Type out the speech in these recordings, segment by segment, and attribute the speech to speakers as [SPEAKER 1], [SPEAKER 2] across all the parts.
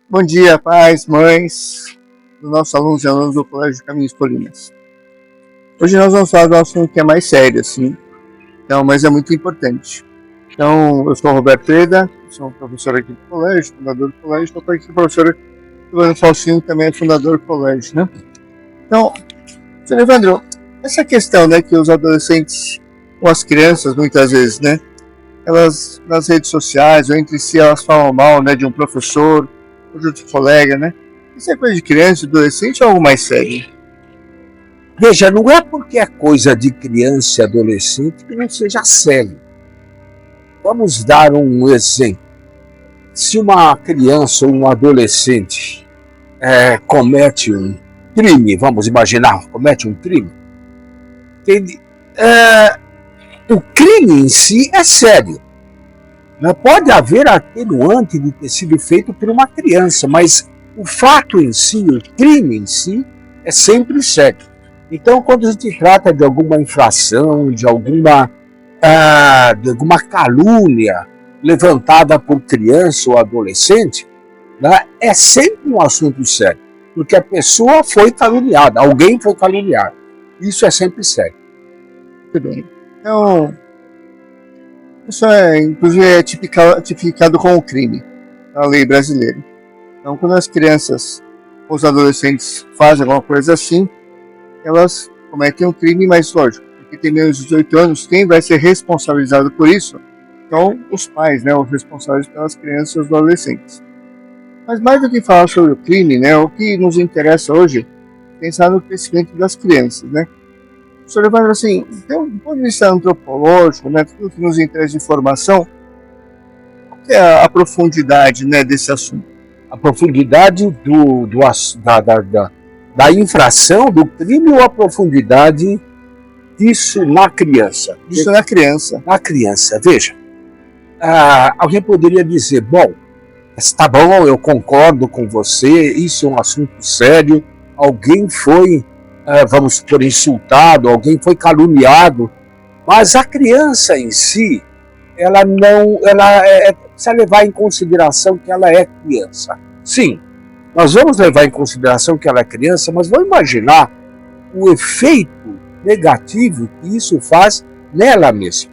[SPEAKER 1] Bom dia, pais, mães, dos nossos alunos e alunos do Colégio Caminhos Colinas. Hoje nós vamos falar de um assunto que é mais sério, assim, então, mas é muito importante. Então, eu sou o Roberto Eda, sou um professor aqui do colégio, fundador do colégio, estou aqui com o professor Evandro Faustino, que também é fundador do colégio, né? Então, senhor Evandro, essa questão, né, que os adolescentes, ou as crianças, muitas vezes, né, elas, nas redes sociais, ou entre si, elas falam mal, né, de um professor, ou de outro colega, né? Isso é coisa de criança, adolescente ou algo mais sério?
[SPEAKER 2] Veja, não é porque é coisa de criança e adolescente que não seja sério. Vamos dar um exemplo. Se uma criança ou um adolescente comete um crime, vamos imaginar, comete um crime, o crime em si é sério. Não pode haver atenuante de ter sido feito por uma criança, mas o fato em si, o crime em si, é sempre sério. Então, quando a gente trata de alguma infração, de alguma calúnia levantada por criança ou adolescente, né, é sempre um assunto sério, porque a pessoa foi caluniada, alguém foi caluniado. Isso é sempre sério.
[SPEAKER 1] Muito bem. Então, isso inclusive, é tipificado como crime na lei brasileira. Então, quando as crianças ou os adolescentes fazem alguma coisa assim, elas cometem um crime, mas lógico, porque tem menos de 18 anos, quem vai ser responsabilizado por isso são os pais, né, os responsáveis pelas crianças e os adolescentes. Mas mais do que falar sobre o crime, né, o que nos interessa hoje é pensar no crescimento das crianças, né. O senhor Evandro, assim, do ponto de vista antropológico, né, tudo que nos interessa de informação, qual que é a profundidade, né, desse assunto?
[SPEAKER 2] A profundidade da infração, do crime, ou a profundidade disso na criança?
[SPEAKER 1] Isso na criança.
[SPEAKER 2] Na criança, veja. Alguém poderia dizer, bom, está bom, eu concordo com você, isso é um assunto sério, alguém foi, vamos supor, insultado, alguém foi caluniado, mas a criança em si, precisa levar em consideração que ela é criança. Sim, nós vamos levar em consideração que ela é criança, mas vamos imaginar o efeito negativo que isso faz nela mesma.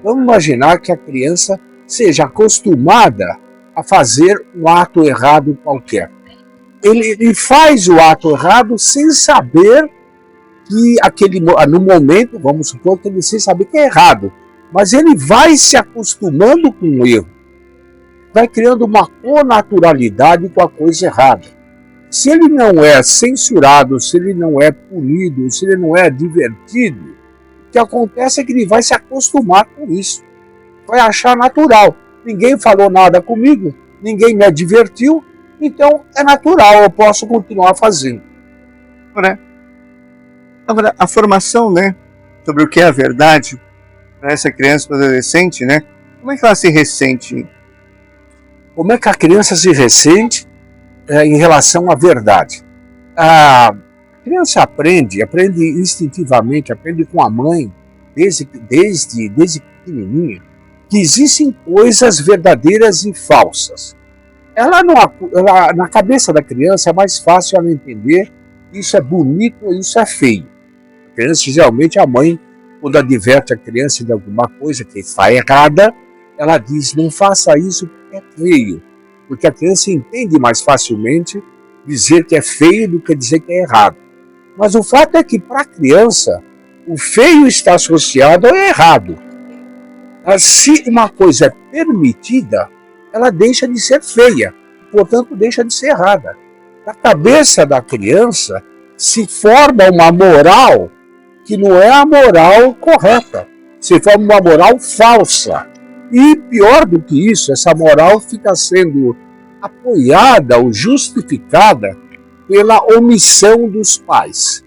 [SPEAKER 2] Vamos imaginar que a criança seja acostumada a fazer um ato errado qualquer. Ele faz o ato errado sem saber que no momento, vamos supor que ele sem saber que é errado, mas ele vai se acostumando com o erro, vai criando uma connaturalidade com a coisa errada. Se ele não é censurado, se ele não é punido, se ele não é advertido, o que acontece é que ele vai se acostumar com isso, vai achar natural. Ninguém falou nada comigo, ninguém me advertiu, então é natural, eu posso continuar fazendo.
[SPEAKER 1] Agora, a formação, né, sobre o que é a verdade para essa criança, para o adolescente, né, como é que ela se ressente?
[SPEAKER 2] Como é que a criança se ressente em relação à verdade? A criança aprende instintivamente, aprende com a mãe, desde pequenininha, que existem coisas verdadeiras e falsas. Na cabeça da criança é mais fácil ela entender que isso é bonito ou isso é feio. A criança, geralmente, a mãe, quando adverte a criança de alguma coisa que está errada, ela diz, não faça isso porque é feio. Porque a criança entende mais facilmente dizer que é feio do que dizer que é errado. Mas o fato é que, para a criança, o feio está associado ao errado. Mas se uma coisa é permitida, ela deixa de ser feia, portanto deixa de ser errada. Na cabeça da criança se forma uma moral que não é a moral correta, se forma uma moral falsa. E pior do que isso, essa moral fica sendo apoiada ou justificada pela omissão dos pais.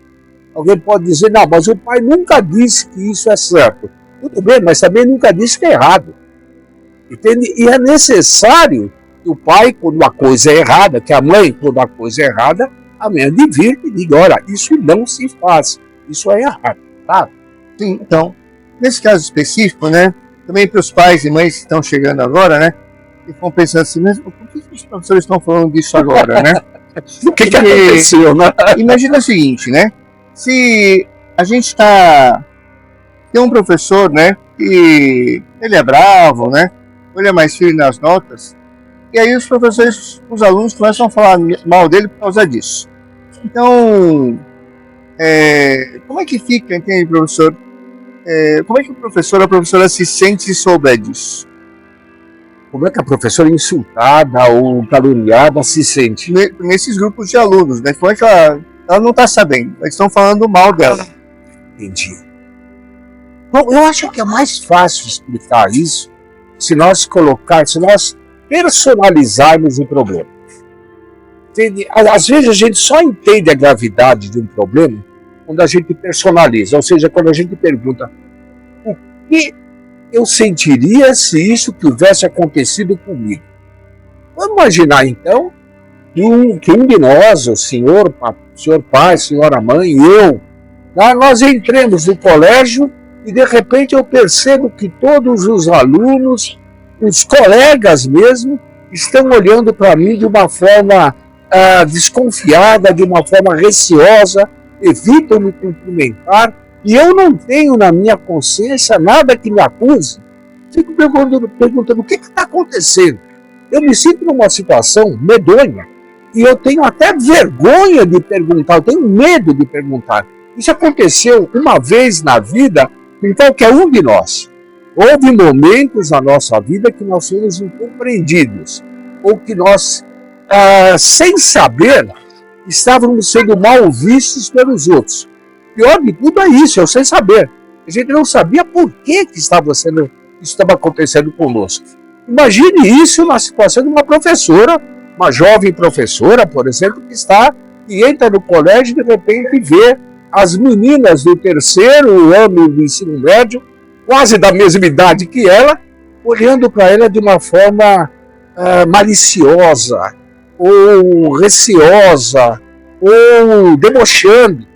[SPEAKER 2] Alguém pode dizer, não, mas o pai nunca disse que isso é certo. Tudo bem, mas também nunca disse que é errado. Entende? E é necessário que o pai, quando a coisa é errada, que a mãe, quando a coisa é errada, a mãe advirta e diga, olha, isso não se faz, isso é errado. Tá?
[SPEAKER 1] Sim, então, nesse caso específico, né, também para os pais e mães que estão chegando agora, né, que estão pensando assim, mas por que os professores estão falando disso agora, né?
[SPEAKER 2] O que aconteceu, né?
[SPEAKER 1] Imagina o seguinte, né? Se a gente tem um professor, né? Que ele é bravo, né? Ou ele é mais firme nas notas. E aí os professores, os alunos começam a falar mal dele por causa disso. Então, como é que fica, entende, professor? Como é que o professor ou a professora se sente se souber disso?
[SPEAKER 2] Como é que a professora insultada ou caluniada se sente?
[SPEAKER 1] Nesses grupos de alunos, né? Como é que ela não está sabendo? Eles estão falando mal dela.
[SPEAKER 2] Entendi. Bom, eu acho que é mais fácil explicar isso se nós personalizarmos o problema. Entende? Às vezes a gente só entende a gravidade de um problema quando a gente personaliza, ou seja, quando a gente pergunta o que eu sentiria se isso tivesse acontecido comigo. Vamos imaginar então que um de nós, o senhor pai, senhora mãe, eu, nós entremos no colégio e de repente eu percebo que todos os alunos, os colegas mesmo, estão olhando para mim de uma forma desconfiada, de uma forma receosa, evitam me cumprimentar, e eu não tenho na minha consciência nada que me acuse. Fico perguntando o que está acontecendo. Eu me sinto numa situação medonha, e eu tenho até vergonha de perguntar, eu tenho medo de perguntar. Isso aconteceu uma vez na vida com qualquer um de nós. Houve momentos na nossa vida que nós fomos incompreendidos, ou que nós, sem saber, estávamos sendo mal vistos pelos outros. Pior de tudo é isso, eu sem saber. A gente não sabia por que estava acontecendo conosco. Imagine isso na situação de uma professora, uma jovem professora, por exemplo, que entra no colégio e de repente vê as meninas do terceiro ano do ensino médio, quase da mesma idade que ela, olhando para ela de uma forma maliciosa, ou receosa, ou debochando,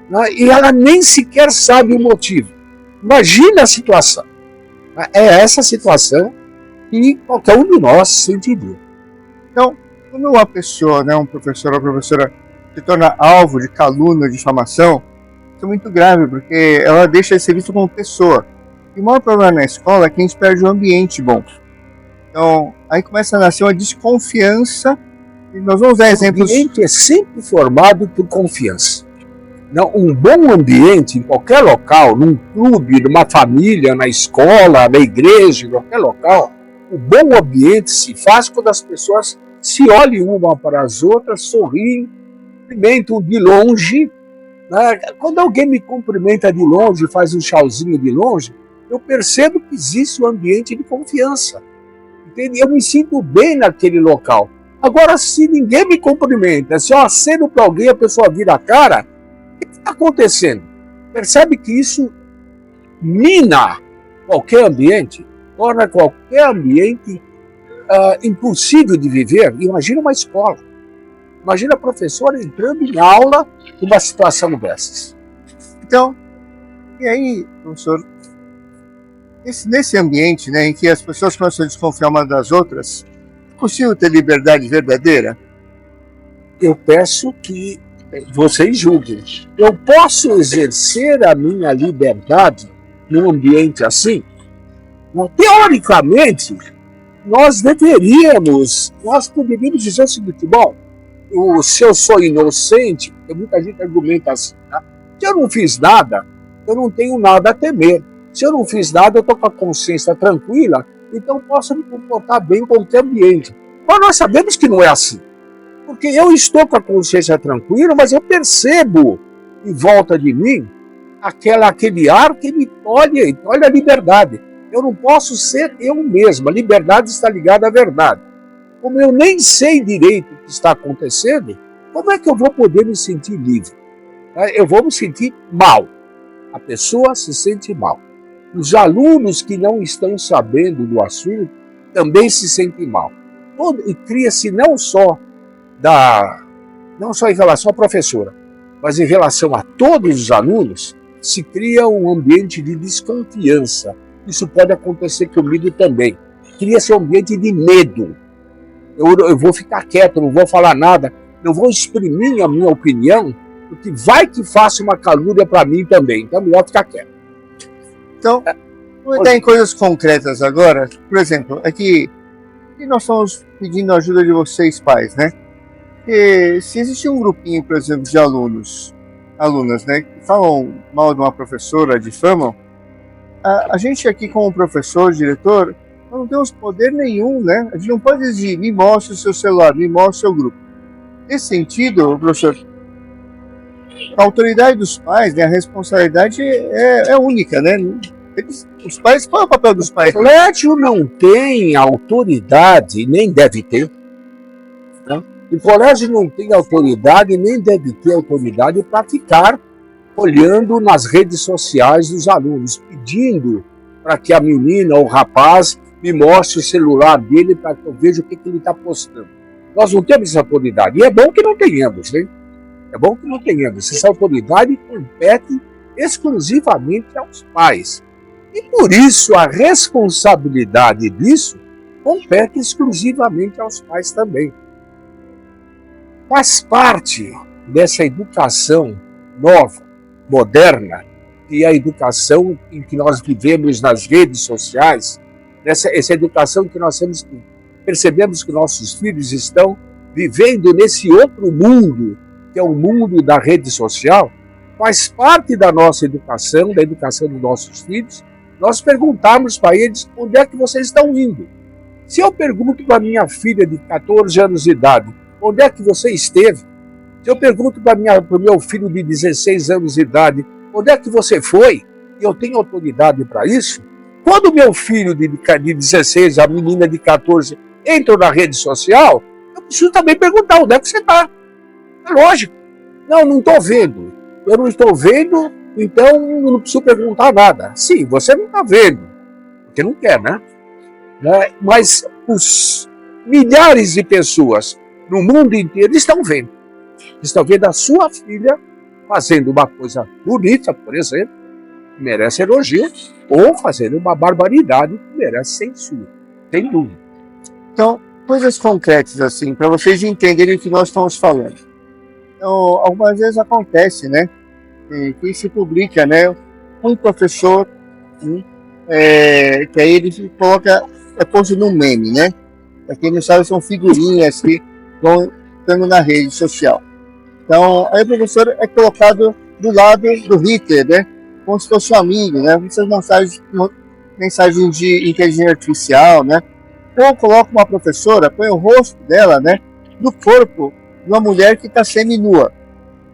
[SPEAKER 2] né? E ela nem sequer sabe o motivo. Imagina a situação. É essa situação que qualquer um de nós sentiria.
[SPEAKER 1] Então, quando uma pessoa, né, um professor ou professora, se torna alvo de calúnia, difamação, isso é muito grave, porque ela deixa de ser vista como pessoa. E o maior problema na escola é que a gente perde um ambiente bom. Então, aí começa a nascer uma desconfiança, e nós vamos dar exemplos.
[SPEAKER 2] O ambiente é sempre formado por confiança. Não, um bom ambiente em qualquer local, num clube, numa família, na escola, na igreja, em qualquer local, o bom ambiente se faz quando as pessoas se olhem uma para as outras, sorriem, cumprimentam de longe. Né? Quando alguém me cumprimenta de longe, faz um tchauzinho de longe, eu percebo que existe um ambiente de confiança. Entende? Eu me sinto bem naquele local. Agora, se ninguém me cumprimenta, se eu aceno para alguém, a pessoa vira a cara, o que está acontecendo? Percebe que isso mina qualquer ambiente, torna qualquer ambiente impossível de viver. Imagina uma escola. Imagina a professora entrando em aula numa situação dessas.
[SPEAKER 1] Então, e aí, professor, nesse ambiente, né, em que as pessoas começam a desconfiar umas das outras, é possível ter liberdade verdadeira?
[SPEAKER 2] Eu peço que vocês julguem. Eu posso exercer a minha liberdade num ambiente assim? Teoricamente, nós poderíamos dizer o seguinte: bom, se eu sou inocente, porque muita gente argumenta assim, né? Se eu não fiz nada, eu não tenho nada a temer. Se eu não fiz nada, eu estou com a consciência tranquila, então posso me comportar bem em qualquer ambiente. Mas nós sabemos que não é assim. Porque eu estou com a consciência tranquila, mas eu percebo em volta de mim aquele ar que me tolhe a liberdade. Eu não posso ser eu mesmo. A liberdade está ligada à verdade. Como eu nem sei direito o que está acontecendo, como é que eu vou poder me sentir livre? Eu vou me sentir mal. A pessoa se sente mal. Os alunos que não estão sabendo do assunto também se sentem mal. E cria-se não só em relação à professora, mas em relação a todos os alunos, se cria um ambiente de desconfiança. Isso pode acontecer comigo também. Cria-se um ambiente de medo. eu vou ficar quieto, não vou falar nada, não vou exprimir a minha opinião, porque vai que faça uma calúnia para mim também. Então é melhor ficar quieto.
[SPEAKER 1] Então, vamos entrar em coisas concretas agora. Por exemplo, aqui nós estamos pedindo a ajuda de vocês, pais, né? Porque se existe um grupinho, por exemplo, de alunas, né, que falam mal de uma professora, difamam, a gente aqui como professor, diretor, nós não temos poder nenhum, né? A gente não pode exigir, me mostre o seu celular, me mostre o seu grupo. Nesse sentido, professor, a autoridade dos pais, né, a responsabilidade é única, né? Os pais, qual é o papel dos pais?
[SPEAKER 2] O colégio não tem autoridade, nem deve ter. Né? O colégio não tem autoridade, nem deve ter autoridade para ficar olhando nas redes sociais dos alunos, pedindo para que a menina ou o rapaz me mostre o celular dele para que eu veja o que ele está postando. Nós não temos essa autoridade. E é bom que não tenhamos, né? É bom que não tenhamos. Essa autoridade compete exclusivamente aos pais. E por isso a responsabilidade disso compete exclusivamente aos pais também. Faz parte dessa educação nova, moderna, e a educação em que nós vivemos nas redes sociais, essa educação que nós percebemos que nossos filhos estão vivendo nesse outro mundo, que é o mundo da rede social, faz parte da nossa educação, da educação dos nossos filhos, nós perguntarmos para eles onde é que vocês estão indo. Se eu pergunto para minha filha de 14 anos de idade, onde é que você esteve? Se eu pergunto para o meu filho de 16 anos de idade, onde é que você foi? E eu tenho autoridade para isso? Quando o meu filho de 16, a menina de 14, entra na rede social, eu preciso também perguntar onde é que você está. É lógico. Não estou vendo. Eu não estou vendo, então não preciso perguntar nada. Sim, você não está vendo, porque não quer, né? Mas os milhares de pessoas no mundo inteiro estão vendo. Estão vendo a sua filha fazendo uma coisa bonita, por exemplo, que merece elogio, ou fazendo uma barbaridade que merece censura, sem dúvida.
[SPEAKER 1] Então, coisas concretas, assim, para vocês entenderem o que nós estamos falando. Então, algumas vezes acontece, né, que se publica, né, um professor, que aí ele coloca, posto num meme, né? Para quem não sabe, são figurinhas que vão estando na rede social. Então, aí o professor é colocado do lado do Hitler, né? Como se fosse um amigo, né? Essas mensagens de inteligência artificial, né? Ou coloca uma professora, põe o rosto dela, né? No corpo de uma mulher que está semi-nua,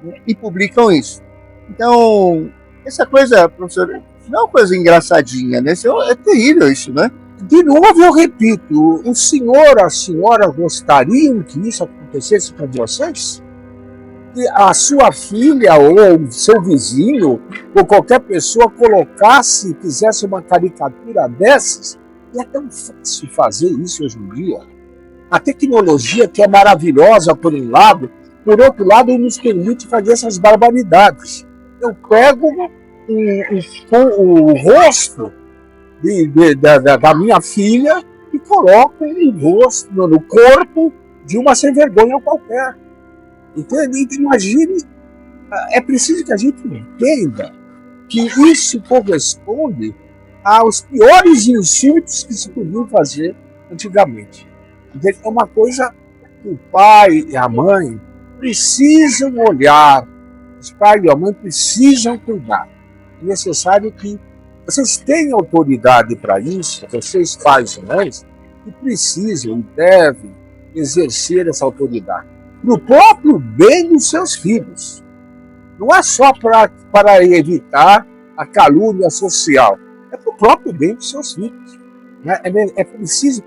[SPEAKER 1] né? E publicam isso. Então, essa coisa, professor, não é uma coisa engraçadinha, né? É terrível isso, né?
[SPEAKER 2] De novo, eu repito, o senhor, a senhora gostariam que isso acontecesse com vocês? Que a sua filha ou o seu vizinho ou qualquer pessoa colocasse, fizesse uma caricatura dessas? E é tão fácil fazer isso hoje em dia. A tecnologia, que é maravilhosa por um lado, por outro lado, nos permite fazer essas barbaridades. Eu pego o rosto da minha filha e coloco o rosto no corpo de uma sem vergonha qualquer. Então, imagine, é preciso que a gente entenda que isso corresponde aos piores instintos que se podiam fazer antigamente. Então, é uma coisa que o pai e a mãe precisam olhar, os pais e a mãe precisam cuidar. É necessário que vocês tenham autoridade para isso, vocês pais e mães, que precisam e devem exercer essa autoridade no próprio bem dos seus filhos. Não é só para evitar a calúnia social, é para o próprio bem dos seus filhos. É preciso.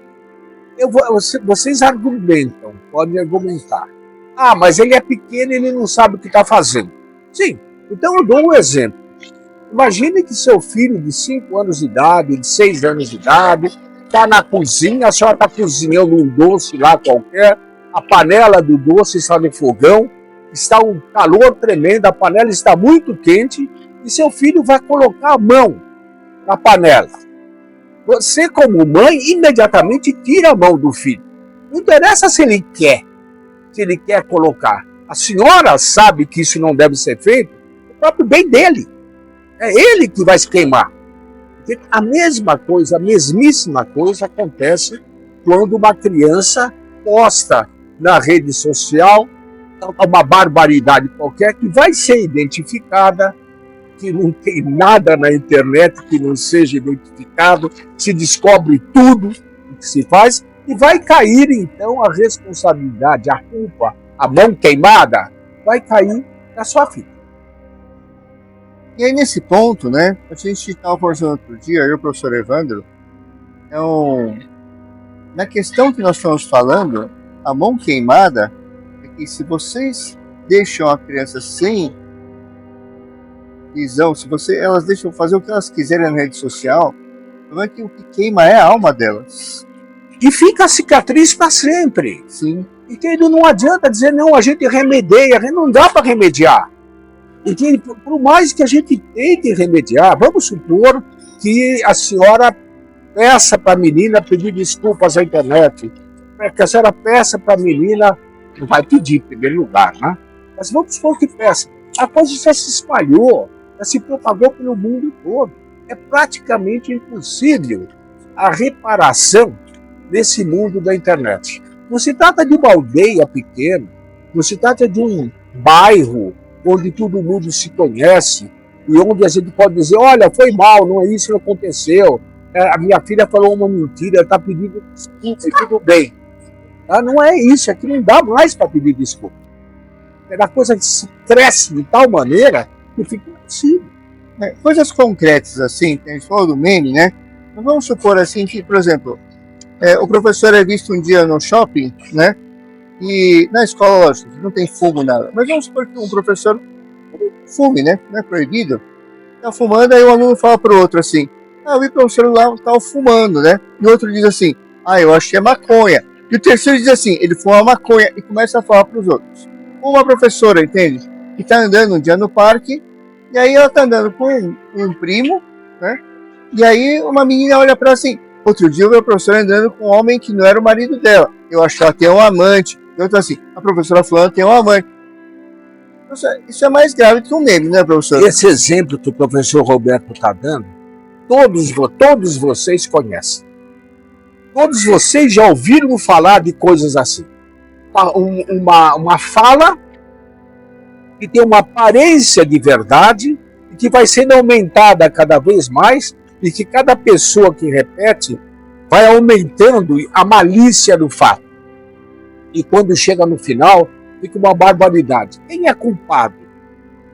[SPEAKER 2] Vocês argumentam, podem argumentar. Ah, mas ele é pequeno e ele não sabe o que está fazendo. Sim, então eu dou um exemplo. Imagine que seu filho de 5 anos de idade, de 6 anos de idade, está na cozinha, a senhora está cozinhando um doce lá qualquer, a panela do doce está no fogão, está um calor tremendo, a panela está muito quente e seu filho vai colocar a mão na panela. Você, como mãe, imediatamente tira a mão do filho. Não interessa se ele quer colocar. A senhora sabe que isso não deve ser feito, o próprio bem dele. É ele que vai se queimar. Porque a mesma coisa, a mesmíssima coisa acontece quando uma criança posta na rede social uma barbaridade qualquer que vai ser identificada, que não tem nada na internet que não seja identificado, se descobre tudo o que se faz e vai cair então a responsabilidade, a culpa, a mão queimada, vai cair na sua filha.
[SPEAKER 1] E aí, nesse ponto, né, a gente estava conversando outro dia, eu e o professor Evandro, na questão que nós estamos falando, a mão queimada é que se vocês deixam a criança sem visão, elas deixam fazer o que elas quiserem na rede social, o problema é que o que queima é a alma delas.
[SPEAKER 2] E fica a cicatriz para sempre.
[SPEAKER 1] Sim.
[SPEAKER 2] Entende? Não adianta dizer, não, a gente remedia, não dá para remediar. Entende? Por mais que a gente tente remediar, vamos supor que a senhora peça para a menina pedir desculpas à internet, que a senhora peça para a menina, não vai pedir em primeiro lugar, né? Mas vamos supor que peça. A coisa já se espalhou, já se propagou pelo mundo todo. É praticamente impossível a reparação nesse mundo da internet. Não se trata de uma aldeia pequena, não se trata de um bairro onde todo mundo se conhece e onde a gente pode dizer, olha, foi mal, não é isso que aconteceu, a minha filha falou uma mentira, ela está pedindo desculpa e tudo bem. Não é isso, aqui não dá mais para pedir desculpa. A coisa cresce de tal maneira que fica impossível.
[SPEAKER 1] Coisas concretas assim, a gente falou do meme, né? Mas vamos supor assim que, por exemplo, o professor é visto um dia no shopping, né? E na escola, lógico, não tem fumo, nada. Mas vamos supor que um professor fume, né? Não é proibido. Tá fumando, aí o aluno fala pro outro assim, eu vi o professor lá tava fumando, né? E o outro diz assim, eu achei maconha. E o terceiro diz assim, ele fuma maconha e começa a falar pros outros. Uma professora, entende? Que tá andando um dia no parque, e aí ela tá andando com um primo, né? E aí uma menina olha pra ela assim, outro dia eu vi a professora andando com um homem que não era o marido dela. Eu acho que ela tem um amante. E outra assim, a professora falando tem um amante. Isso é mais grave que um meme, né, professor?
[SPEAKER 2] Esse exemplo que o professor Roberto está dando, todos vocês conhecem. Todos vocês já ouviram falar de coisas assim. Uma fala que tem uma aparência de verdade e que vai sendo aumentada cada vez mais e que cada pessoa que repete vai aumentando a malícia do fato. E quando chega no final, fica uma barbaridade. Quem é culpado?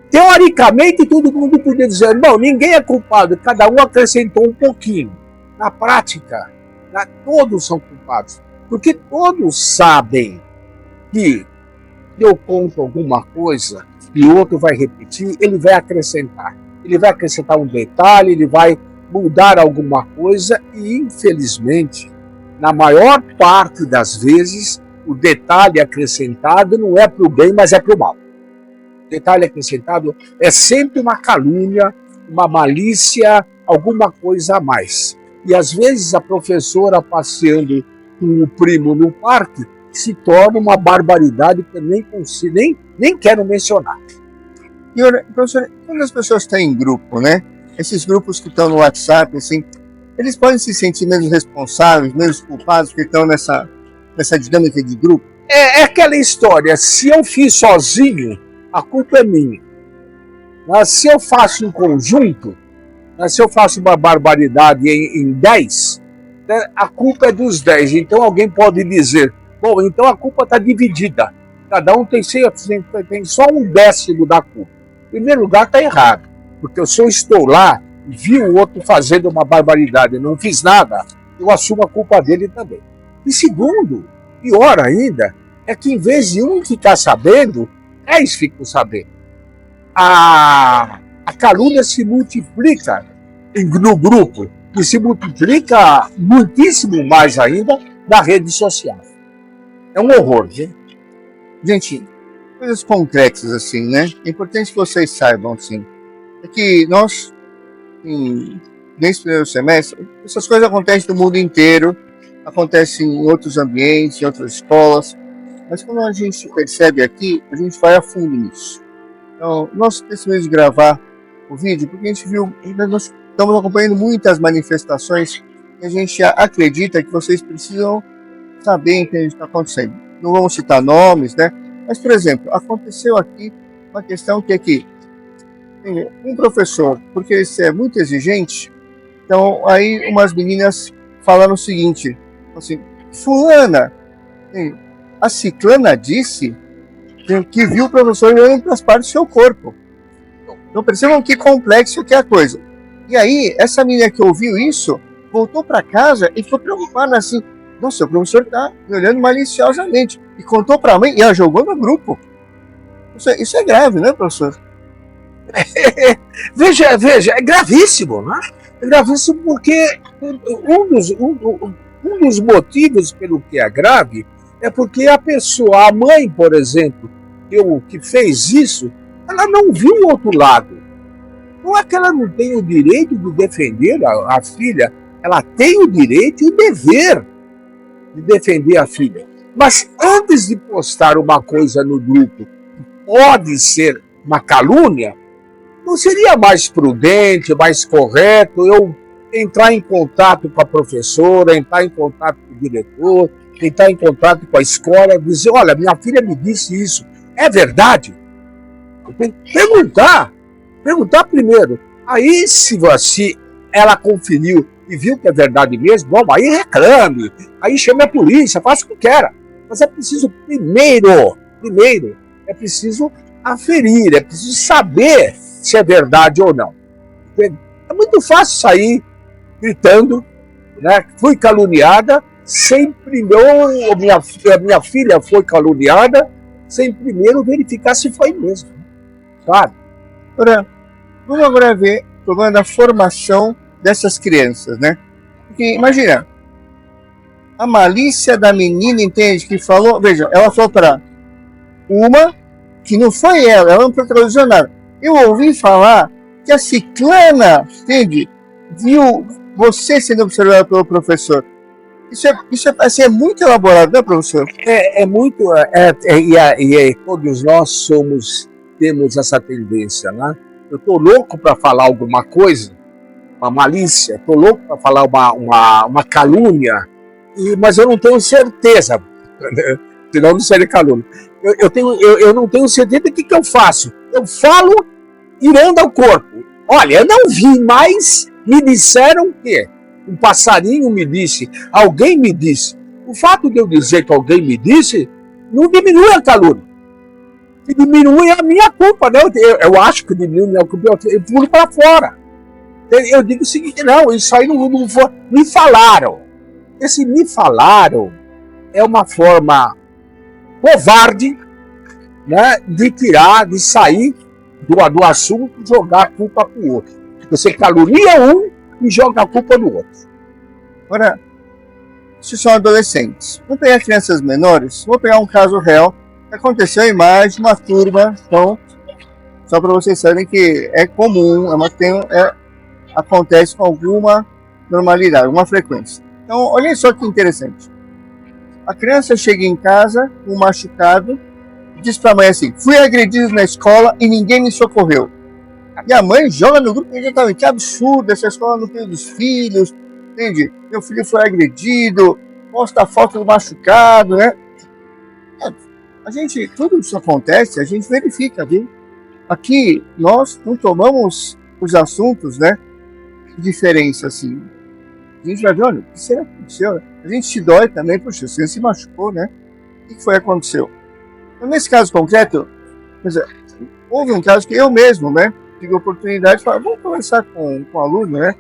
[SPEAKER 2] Teoricamente, todo mundo podia dizer, não, ninguém é culpado, cada um acrescentou um pouquinho. Na prática, todos são culpados. Porque todos sabem que eu conto alguma coisa e o outro vai repetir, ele vai acrescentar. Ele vai acrescentar um detalhe, ele vai mudar alguma coisa e, infelizmente, na maior parte das vezes, o detalhe acrescentado não é para o bem, mas é para o mal. O detalhe acrescentado é sempre uma calúnia, uma malícia, alguma coisa a mais. E às vezes a professora passeando com o primo no parque se torna uma barbaridade que eu nem quero mencionar.
[SPEAKER 1] E, professor, quando as pessoas estão em grupo, né? Esses grupos que estão no WhatsApp, assim, eles podem se sentir menos responsáveis, menos culpados, porque estão nessa dinâmica de grupo?
[SPEAKER 2] É aquela história, se eu fiz sozinho, a culpa é minha. Mas se eu faço em conjunto, se eu faço uma barbaridade em 10, a culpa é dos 10. Então alguém pode dizer, bom, então a culpa está dividida. Cada um tem só um décimo da culpa. Em primeiro lugar, está errado. Porque se eu estou lá e vi o outro fazendo uma barbaridade e não fiz nada, eu assumo a culpa dele também. E segundo, pior ainda, é que em vez de um ficar sabendo, 10 ficam sabendo. A calúnia se multiplica no grupo e se multiplica muitíssimo mais ainda na rede social. É um horror, gente.
[SPEAKER 1] Gente, coisas concretas assim, né? É importante que vocês saibam, assim, é que nós, nesse primeiro semestre, essas coisas acontecem no mundo inteiro, acontece em outros ambientes, em outras escolas, mas quando a gente percebe aqui, a gente vai a fundo nisso. Então, nós decidimos gravar o vídeo porque a gente viu, nós estamos acompanhando muitas manifestações e a gente acredita que vocês precisam saber o que está acontecendo. Não vamos citar nomes, né? Mas, por exemplo, aconteceu aqui uma questão que é que um professor, porque ele é muito exigente, então aí umas meninas falaram o seguinte, assim, fulana, a ciclana disse que viu o professor olhando para as partes do seu corpo. Então percebam que complexo que é a coisa. E aí, essa menina que ouviu isso, voltou para casa e ficou preocupada assim, nossa, o professor está me olhando maliciosamente. E contou para a mãe e ela jogou no grupo. Isso é grave, né, professor?
[SPEAKER 2] Veja, é gravíssimo, né? É gravíssimo porque um dos motivos pelo que é grave é porque a pessoa, a mãe, por exemplo, que fez isso, ela não viu o outro lado. Não é que ela não tem o direito de defender a filha, ela tem o direito e o dever de defender a filha. Mas antes de postar uma coisa no grupo que pode ser uma calúnia, não seria mais prudente, mais correto eu entrar em contato com a professora, entrar em contato com o diretor, entrar em contato com a escola, dizer, olha, minha filha me disse isso, é verdade? Eu tenho que perguntar primeiro. Aí, se ela conferiu e viu que é verdade mesmo, bom, aí reclame, aí chame a polícia, faça o que queira. Mas é preciso primeiro, é preciso aferir, é preciso saber se é verdade ou não. É muito fácil sair gritando, né? Fui caluniada, sem primeiro, minha filha foi caluniada, sem primeiro verificar se foi mesmo. Sabe?
[SPEAKER 1] Agora, vamos agora ver o problema da formação dessas crianças, né? Porque, imagina, a malícia da menina, entende, que falou, veja, ela falou para uma que não foi ela não protagonizou nada. Eu ouvi falar que a ciclana, entende, viu você sendo observado pelo professor. Isso assim, é muito elaborado, né, professor?
[SPEAKER 2] É muito, todos nós temos essa tendência, né? Eu tô louco para falar alguma coisa, uma malícia, tô louco para falar uma calúnia, mas eu não tenho certeza, senão não seria calúnia. Eu não tenho certeza do que eu faço. Eu falo irando ao corpo. Olha, eu não vi, mas me disseram que um passarinho me disse, alguém me disse. O fato de eu dizer que alguém me disse não diminui a calúnia. Diminui a minha culpa, né? Eu acho que diminui a minha culpa, eu pulo para fora. Eu digo o seguinte, não, isso aí não foi. Me falaram. Esse me falaram é uma forma covarde, né, de sair do assunto e jogar a culpa para o outro. Você calunia um e joga a culpa no outro.
[SPEAKER 1] Agora, se são adolescentes, vamos pegar crianças menores, vou pegar um caso real que aconteceu em mais de uma turma, então, só para vocês saberem que é comum, acontece com alguma normalidade, alguma frequência. Então, olhem só que interessante. A criança chega em casa com um machucado e diz para a mãe assim, fui agredido na escola e ninguém me socorreu. E a mãe joga no grupo imediatamente, que absurdo, essa escola não tem dos filhos, entende? Meu filho foi agredido, mostra a foto do machucado, né? Tudo isso acontece, a gente verifica, viu? Aqui, nós não tomamos os assuntos, né, de diferença, assim. A gente vai ver, olha, o que será que aconteceu? A gente se dói também, poxa, você se machucou, né? O que foi que aconteceu? Então, nesse caso concreto, houve um caso que eu mesmo, né, tive a oportunidade de falar, vamos conversar com o aluno, né?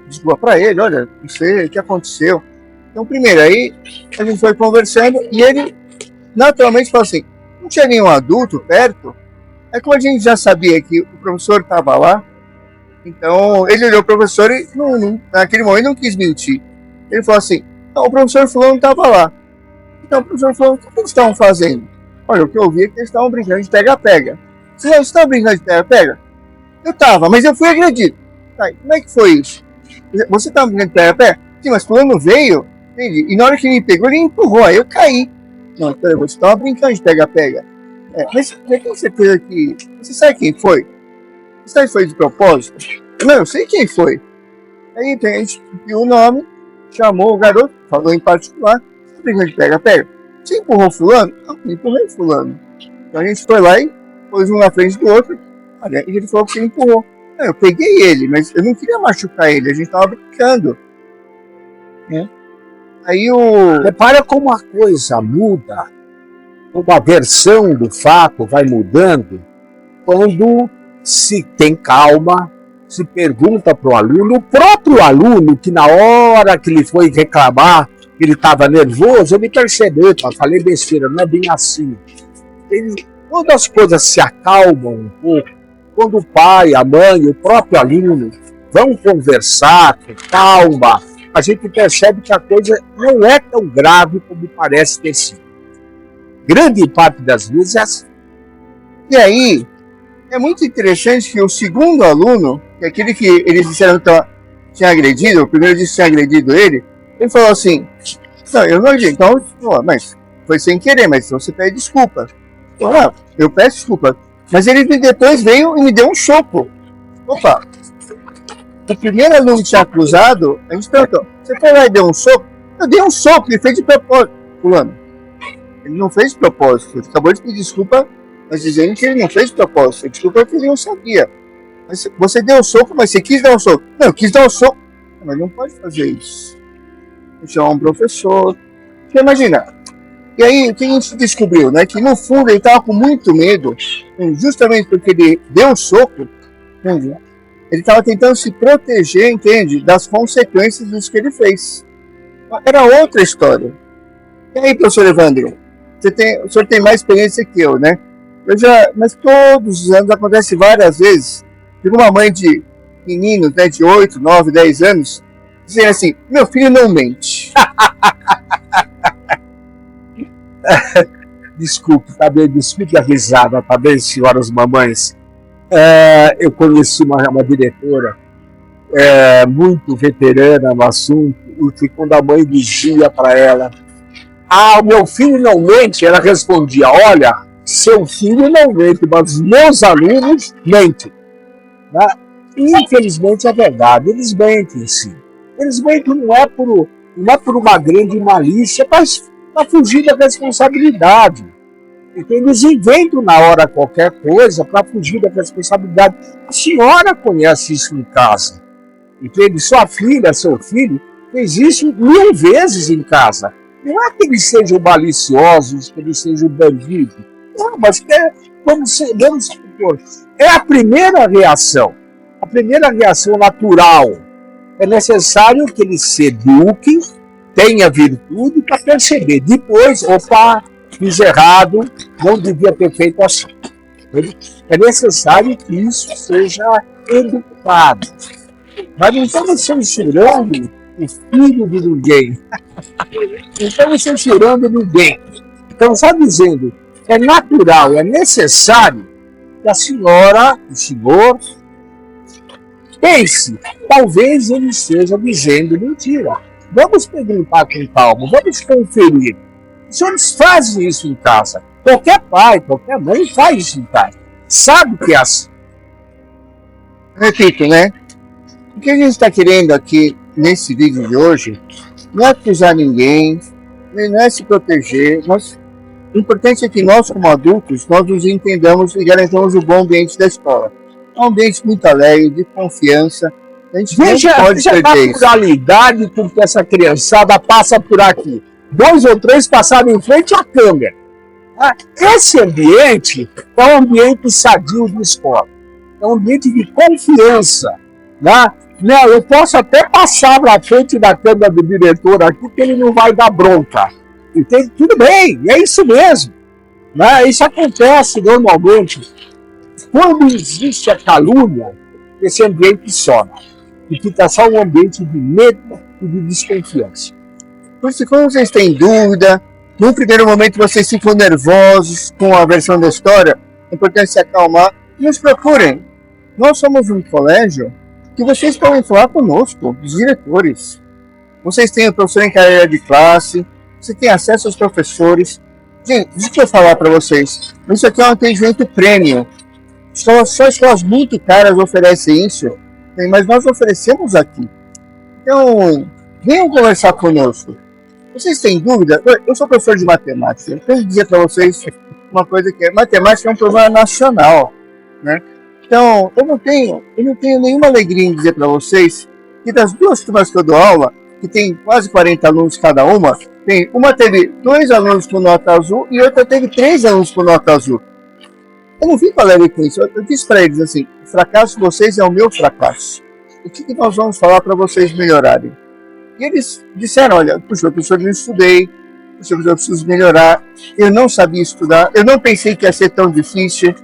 [SPEAKER 1] Desculpa para ele, olha, não sei o que aconteceu. Então, primeiro, aí a gente foi conversando e ele naturalmente falou assim, não tinha nenhum adulto perto. Aí como a gente já sabia que o professor estava lá, então ele olhou o professor e naquele momento não quis mentir. Ele falou assim, não, o professor fulano estava lá. Então o professor falou, o que eles estavam fazendo? Olha, o que eu vi é que eles estavam brincando de pega-pega. Você estava brincando de pega-pega? Eu estava, mas eu fui agredido. Tá, como é que foi isso? Você estava brincando de pega-pega? Sim, mas fulano veio Entende? E na hora que ele me pegou, ele empurrou, aí eu caí. Não, peraí, você tava brincando de pega-pega. Mas você tem certeza que... Você sabe quem foi? Você sabe que foi de propósito? Não, eu sei quem foi. Aí a gente viu o nome, chamou o garoto, falou em particular, você tá brincando de pega-pega? Você empurrou fulano? Não, eu empurrei fulano. Então a gente foi lá e pôs um na frente do outro, e ele falou que ele empurrou. Não, eu peguei ele, mas eu não queria machucar ele, a gente tava brincando. Né? Aí o...
[SPEAKER 2] Repara como a coisa muda, como a versão do fato vai mudando, quando se tem calma, se pergunta para o aluno, o próprio aluno, que na hora que ele foi reclamar, que ele estava nervoso, ele percebeu, falei besteira, não é bem assim. Quando as coisas se acalmam um pouco, quando o pai, a mãe, o próprio aluno vão conversar com calma, a gente percebe que a coisa não é tão grave como parece ter sido. Grande parte das vezes é assim.
[SPEAKER 1] E aí, é muito interessante que o segundo aluno, que é aquele que eles disseram que tinha agredido, o primeiro disse que tinha agredido ele falou assim, não, eu não agredi, então, mas foi sem querer, mas então você pede desculpa. Eu peço desculpa. Mas ele depois veio e me deu um soco. Opa! O primeiro aluno que tinha acusado, a gente perguntou, você foi lá e deu um soco? Eu dei um soco, ele fez de propósito. Fulano, ele não fez de propósito. Ele acabou de pedir desculpa, mas dizendo que ele não fez de propósito. Desculpa porque ele não sabia. Mas você deu um soco, mas você quis dar um soco. Não, eu quis dar um soco. Mas não pode fazer isso. Chamar um professor. Você imagina. E aí, o que a gente descobriu, né? Que no fundo ele estava com muito medo, justamente porque ele deu um soco, entende? Ele estava tentando se proteger, entende? Das consequências disso que ele fez. Era outra história. E aí, professor Evandro? O senhor tem mais experiência que eu, né? Mas todos os anos acontece várias vezes. Tem uma mãe de meninos, né, de 8, 9, 10 anos, dizendo assim, meu filho não mente.
[SPEAKER 2] Desculpe a risada, tá bem, senhoras mamães? Eu conheci uma diretora muito veterana no assunto, e que quando a mãe dizia para ela, o meu filho não mente, ela respondia, olha, seu filho não mente, mas meus alunos mentem. Né? E infelizmente é verdade, eles mentem sim. Eles mentem não é por uma grande malícia, mas para fugir da responsabilidade. Então, eles inventam na hora qualquer coisa para fugir da responsabilidade. A senhora conhece isso em casa. Entende? Sua filha, seu filho, fez isso 1000 vezes em casa. Não é que eles sejam maliciosos, que eles sejam bandidos. Não, mas vamos supor, é a primeira reação natural. É necessário que eles se eduquem, tenha virtude para perceber. Depois, opa, fiz errado, não devia ter feito assim. É necessário que isso seja educado. Mas não estamos censurando o filho de ninguém. Não estamos censurando ninguém. Então, só dizendo, é natural, é necessário que a senhora, o senhor, pense, talvez ele esteja dizendo mentira. Vamos perguntar com calma, vamos conferir. Os senhores fazem isso em casa. Qualquer pai, qualquer mãe faz isso em casa. Sabe que é assim.
[SPEAKER 1] Repito, né? O que a gente está querendo aqui nesse vídeo de hoje não é acusar ninguém, não é se proteger. O importante é que nós, como adultos, nós nos entendamos e garantamos o bom ambiente da escola. É um ambiente muito alegre, de confiança. A gente não pode perder isso.
[SPEAKER 2] A naturalidade com que essa criançada passa por aqui. 2 ou 3 passaram em frente à câmera. Esse ambiente é um ambiente sadio de escola. É um ambiente de confiança. Né? Não, eu posso até passar na frente da câmera do diretor aqui, que ele não vai dar bronca. Entende? Tudo bem, é isso mesmo. Né? Isso acontece normalmente. Quando existe a calúnia, esse ambiente some. E fica só um ambiente de medo e de desconfiança.
[SPEAKER 1] Por isso, quando vocês têm dúvida, no primeiro momento vocês ficam nervosos com a versão da história, é importante se acalmar e nos procurem. Nós somos um colégio que vocês podem falar conosco, os diretores. Vocês têm o professor em carreira de classe, você tem acesso aos professores. Gente, deixa eu falar para vocês, isso aqui é um atendimento premium. Só escolas muito caras oferecem isso, mas nós oferecemos aqui. Então, venham conversar conosco. Vocês têm dúvida? Eu sou professor de matemática. Eu tenho que dizer para vocês uma coisa que matemática é um problema nacional, né? Então, eu não tenho nenhuma alegria em dizer para vocês que das duas turmas que eu dou aula, que tem quase 40 alunos cada uma teve 2 alunos com nota azul e outra teve 3 alunos com nota azul. Eu não fico alegre com isso. Eu disse para eles assim, o fracasso de vocês é o meu fracasso. O que nós vamos falar para vocês melhorarem? E eles disseram, olha, puxa, professor, eu não estudei, puxa, eu preciso melhorar, eu não sabia estudar, eu não pensei que ia ser tão difícil.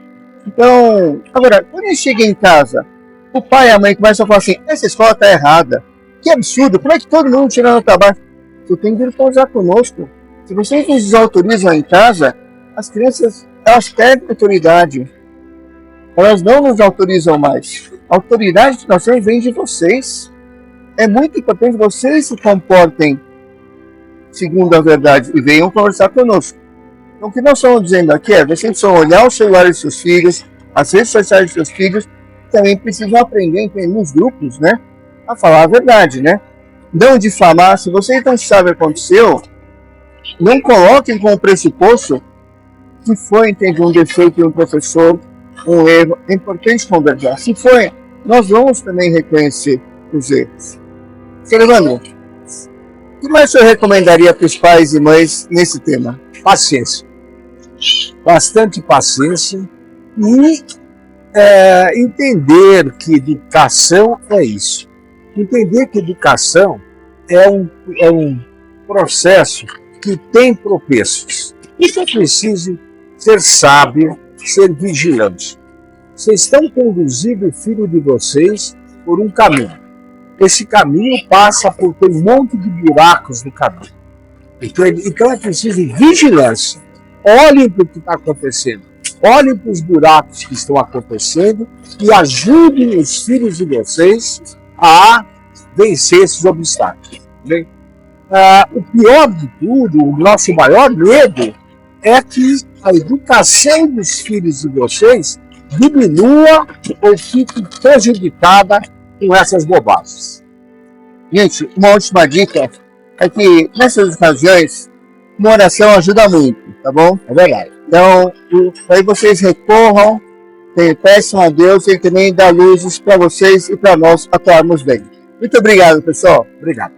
[SPEAKER 1] Então, agora, quando eles chegam em casa, o pai e a mãe começam a falar assim, essa escola está errada, que absurdo, como é que todo mundo tira nota baixa? Tu tem que vir conversar conosco. Se vocês nos desautorizam em casa, as crianças, elas perdem autoridade. Elas não nos autorizam mais. A autoridade que nós temos vem de vocês. É muito importante que vocês se comportem segundo a verdade e venham conversar conosco. Então, o que nós estamos dizendo aqui é, vocês precisam olhar o celular dos seus filhos, as redes sociais dos seus filhos, também precisam aprender nos grupos, né, a falar a verdade, né? Não difamar. Se vocês não sabem o que aconteceu, não coloquem como pressuposto que foi, entende, um defeito de um professor, um erro. É importante conversar. Se foi, nós vamos também reconhecer os erros. Sr. Evandro, o que mais o senhor recomendaria para os pais e mães nesse tema?
[SPEAKER 2] Paciência. Bastante paciência e entender que educação é isso. Entender que educação é um processo que tem tropeços. Isso é preciso ser sábio, ser vigilante. Vocês estão conduzindo o filho de vocês por um caminho. Esse caminho passa por ter um monte de buracos no caminho. Então é preciso vigilância. Olhem para o que está acontecendo. Olhem para os buracos que estão acontecendo e ajudem os filhos de vocês a vencer esses obstáculos. Bem, o pior de tudo, o nosso maior medo, é que a educação dos filhos de vocês diminua ou fique prejudicada com essas bobagens.
[SPEAKER 1] Gente, uma última dica é que nessas ocasiões, uma oração ajuda muito, tá bom?
[SPEAKER 2] É verdade.
[SPEAKER 1] Então, aí vocês recorram, peçam a Deus e Ele também dá luzes para vocês e para nós atuarmos bem. Muito obrigado, pessoal.
[SPEAKER 2] Obrigado.